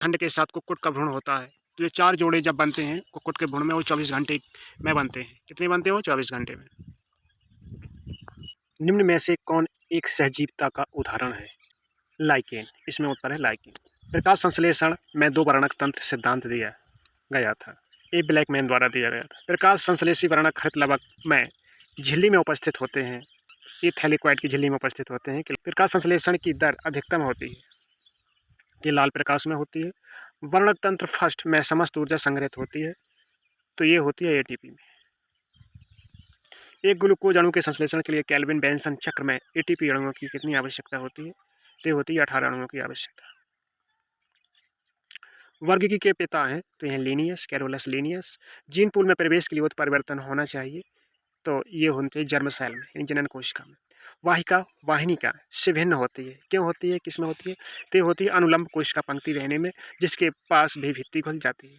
खंड के साथ कुक्कुट का भ्रूण होता है। तो ये 4 जोड़े जब बनते हैं कुक्कुट के भ्रूण में, वो 24 घंटे में बनते हैं। कितने बनते हैं वो? 24 घंटे में। निम्न में से कौन एक सहजीविता का उदाहरण है? लाइकेन। इसमें उत्तर है लाइकेन। प्रकाश संश्लेषण में 2 वर्णक तंत्र सिद्धांत दिया गया था। ए ब्लैकमैन द्वारा दिया गया था। प्रकाश संश्लेषी वर्णक हरित लवक में झिल्ली में उपस्थित होते हैं। ये थैलेक्वाइड की झिल्ली में उपस्थित होते हैं। प्रकाश संश्लेषण की दर अधिकतम होती है, ये लाल प्रकाश में होती है। वर्णक तंत्र फर्स्ट में समस्त ऊर्जा संग्रहित होती है, तो ये होती है एटीपी में। एक ग्लूकोज अणु के संश्लेषण के लिए केल्विन बेंसन चक्र में एटीपी अणुओं की कितनी आवश्यकता होती है? तो होती है 18 अणुओं की आवश्यकता। वर्गीकी के पिता हैं तो यह Linnaeus, Carolus Linnaeus. Gene pool में प्रवेश के लिए उत्परिवर्तन होना चाहिए, तो ये होते हैं जर्म सेल में, यानी जनन कोशिका में। वाहिका वाहिनिका से भिन्न होती है। क्यों होती है? किसमें होती है? तो ये होती है अनुलंब कोशिका पंक्ति रहने में, जिसके पास भी भित्ति खुल जाती है।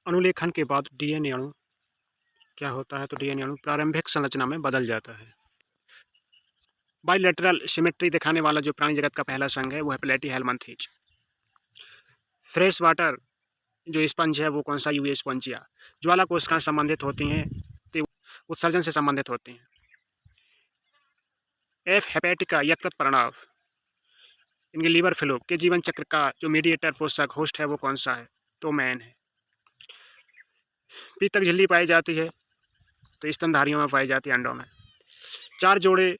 अनुलेखन के बाद डीएनए अणु क्या होता है? तो डीएनए अणु प्रारंभिक संरचना में बदल जाता है। बाइलेटरल सिमेट्री दिखाने वाला जो प्राणी जगत का पहला संघ है वो है प्लेटीहेल्मिन्थेज। फ्रेश वाटर जो स्पंज है वो कौन सा? UA Spongia. ज्वाला कोशिकाएं संबंधित होती हैं तो उत्सर्जन से संबंधित होती हैं। एफ हेपेटिका यकृत प्रणाव, इनके लीवर फ्लो के जीवन चक्र का जो मीडिएटर पोषक होस्ट है वो कौन सा है? तो मैन है। पीतक झिल्ली पाई जाती है तो स्तनधारियों में पाई जाती है, अंडों में। 4 जोड़े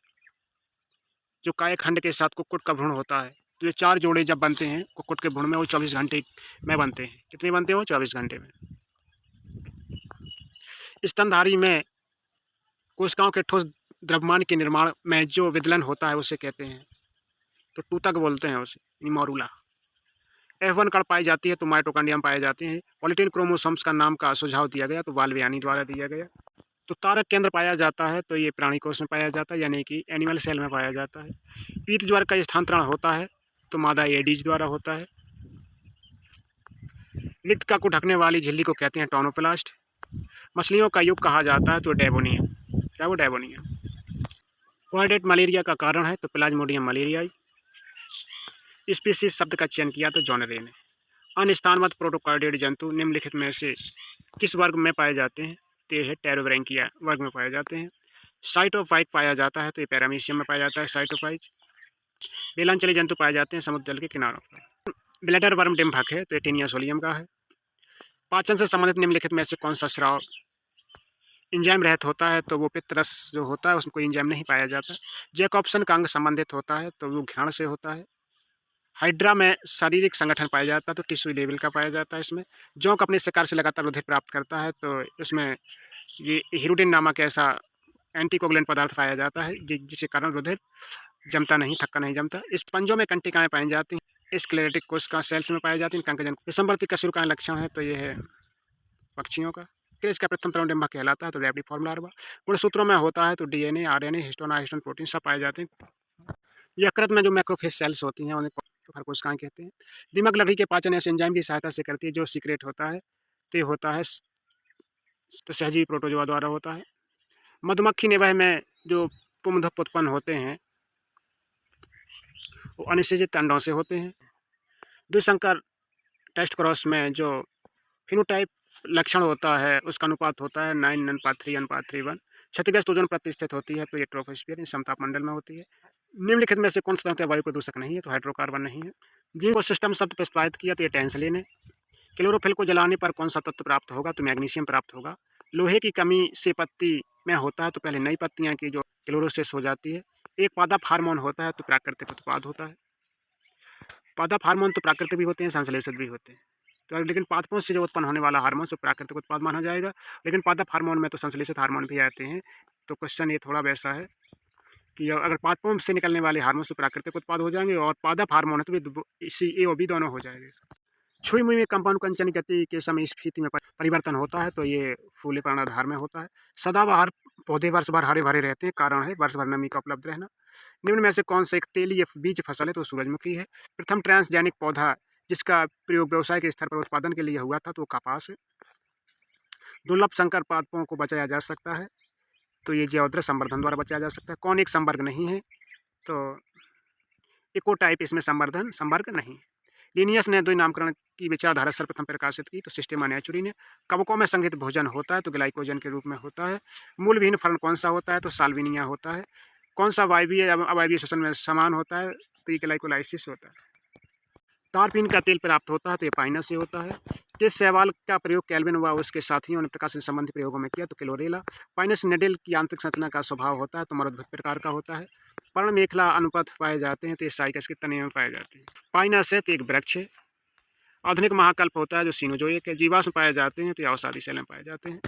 जो कायखंड के साथ कुक्कुट का भ्रूण होता है, तो ये 4 जोड़े जब बनते हैं कुक्कुट के भ्रूण में, वो 24 घंटे में बनते हैं। कितने बनते हैं वो? 24 घंटे में। स्तनधारी में कोशिकाओं के ठोस द्रव्यमान के निर्माण में जो विदलन होता है उसे कहते हैं, तो टूतक बोलते हैं उसे, मोरूला। F1 कण पाई जाती है तो माइटोकॉन्ड्रियम पाए जाते हैं। पॉलीटिन क्रोमोसोम्स का नाम का सुझाव दिया गया तो वाल्वियानी द्वारा दिया गया। तो तारक केंद्र पाया जाता है तो ये प्राणी कोष में पाया जाता है, यानी कि एनिमल सेल में पाया जाता है। पीत ज्वर का स्थानांतरण होता है तो मादा एडीज द्वारा होता है। लिप्त को ढकने वाली झिल्ली को कहते हैं टोनोप्लास्ट। मछलियों का युग कहा जाता है तो डेबोनिया। क्या वो? डेबोनिया। क्वाड्रेट मलेरिया का कारण है तो प्लाज्मोडियम मलेरियाई। स्पीसीज शब्द का चयन किया तो जॉन रे ने। अनस्थानबद्ध प्रोटोकार्डियड जंतु निम्नलिखित में से किस वर्ग में पाए जाते हैं? तो ये है टेरोब्रैंकिया वर्ग में पाए जाते हैं। साइटोफाइट पाया जाता है तो ये पैरामीशियम में पाया जाता है, साइटोफाइट। बेलांचली जंतु पाए जाते हैं समुद्र जल के किनारों पर। ब्लैडर वर्म डिम्भक है तो ये टेनिया सोलियम का है। पाचन से संबंधित निम्नलिखित में से कौन सा स्राव इंजाइम रहित होता है? तो वो पित्तरस जो होता है उसमें कोई इंजाइम नहीं पाया जाता। जैकॉब्सन का अंग संबंधित होता है तो वो घ्राण से होता है। हाइड्रा में शारीरिक संगठन पाया जाता है तो टिश्यू लेवल का पाया जाता है इसमें। जोंक अपने शिकार से लगातार रुधिर प्राप्त करता है तो उसमें ये हिरुडिन नामक ऐसा एंटीकोगुलेंट पदार्थ पाया जाता है जिसके कारण रुधिर जमता नहीं, थक्का नहीं जमता। स्पंजों में कंटिकाएं पाई जाती हैं। स्क्लेरेटिक कोशिका सेल्स में पाई जाती हैं। कंकजन विषमवर्ती कशेरुक का लक्षण है तो ये है पक्षियों का। क्रेज का प्रथम तरुण डिम्बक कहलाता है तो रैप्टिक फॉर्म लार्वा। गुणसूत्रों में होता है तो DNA, RNA, histone, isotone, protein सब पाए जाते हैं। यकृत में जो मैक्रोफेज सेल्स होती हैं उन्हें कोशिकाएं कहते हैं। दिमक लकड़ी के पाचन ऐसे एंजाइम की सहायता से करती है जो सीक्रेट होता है तो ये होता है तो सहजीवी प्रोटोजोआ द्वारा होता है। मधुमक्खी निवह में जो पुंजक उत्पन्न होते हैं वो अनिषेचित अंडों से होते हैं। द्विसंकर टेस्ट क्रॉस में जो फिनोटाइप लक्षण होता है उसका अनुपात होता है 9:3:1। क्षतिग्रस्त ओजोन प्रतिष्ठित होती है तो ये ट्रोपोस्फीयर समताप मंडल में होती है। निम्नलिखित में से कौन सा वायु प्रदूषक नहीं है? तो हाइड्रोकार्बन नहीं है। जिंक को सिस्टम शब्द प्रस्तावित किया तो ये टेंसलिन है। क्लोरोफिल को जलाने पर कौन सा तत्व प्राप्त होगा? तो मैग्नीशियम प्राप्त होगा। लोहे की कमी से पत्ती में होता है तो पहले नई पत्तियां की जो क्लोरोसिस हो जाती है। एक पादप हार्मोन होता है तो प्राकृतिक उत्पाद होता है। पादप हार्मोन तो प्राकृतिक भी होते हैं, संश्लेषित भी होते हैं। तो लेकिन पादपों से जो उत्पन्न होने वाला हार्मोन तो प्राकृतिक उत्पाद माना जाएगा। लेकिन पादप हार्मोन में तो संश्लेषित हार्मोन भी आते हैं। तो क्वेश्चन ये थोड़ा वैसा है कि अगर पादपों से निकलने वाले हार्मोन तो प्राकृतिक उत्पाद हो जाएंगे और पादप हार्मोन है तो सी ए और बी दोनों हो जाएंगे। छुई मुई में कंपानुकंचन गति के समय स्थिति में परिवर्तन होता है तो ये फूले पर्णाधार में होता है। सदाबहार पौधे वर्ष भर हरे भरे रहते हैं, कारण है वर्ष भर नमी का उपलब्ध रहना। निम्न में से कौन सा एक तेलीय बीज फसल है? तो सूरजमुखी है। प्रथम ट्रांसजेनिक पौधा जिसका प्रयोग व्यवसाय के स्तर पर उत्पादन के लिए हुआ था तो वो कपास है। दुर्लभ संकर पादपों को बचाया जा सकता है तो ये जैवोद्र संवर्धन द्वारा बचाया जा सकता है। कौन एक संवर्ग नहीं है? तो इकोटाइप इसमें संवर्ग नहीं है। लिनियस ने द्वि नामकरण की विचारधारा सर्वप्रथम प्रकाशित की तो सिस्टेमा नेचुरी ने। कवकों में संगठित भोजन होता है तो ग्लाइकोजन के रूप में होता है। मूलविहीन फर्ण कौन सा होता है तो साल्विनिया होता है। कौन सा वायवीय एवं अवायवीय श्वसन में समान होता है तो ये ग्लाइकोलाइसिस होता है। तारपीन का तेल प्राप्त होता है तो ये पाइनस से होता है। किस शैवाल का प्रयोग कैल्विन व उसके साथियों ने प्रकाशन संबंधी प्रयोगों में किया तो क्लोरेला। पाइनस नेडल की आंतरिक संरचना का स्वभाव होता है तो मरुद्भुत प्रकार का होता है। पर्ण मेखला अनुपथ पाए जाते हैं तो ये साइकस के तने में पाए जाते हैं। पाइनस है तो एक वृक्ष है। आधुनिक महाकल्प होता है जो सीनोजोइक है। जीवाश्म पाए जाते हैं तो ये अवसादी शैल में पाए जाते हैं।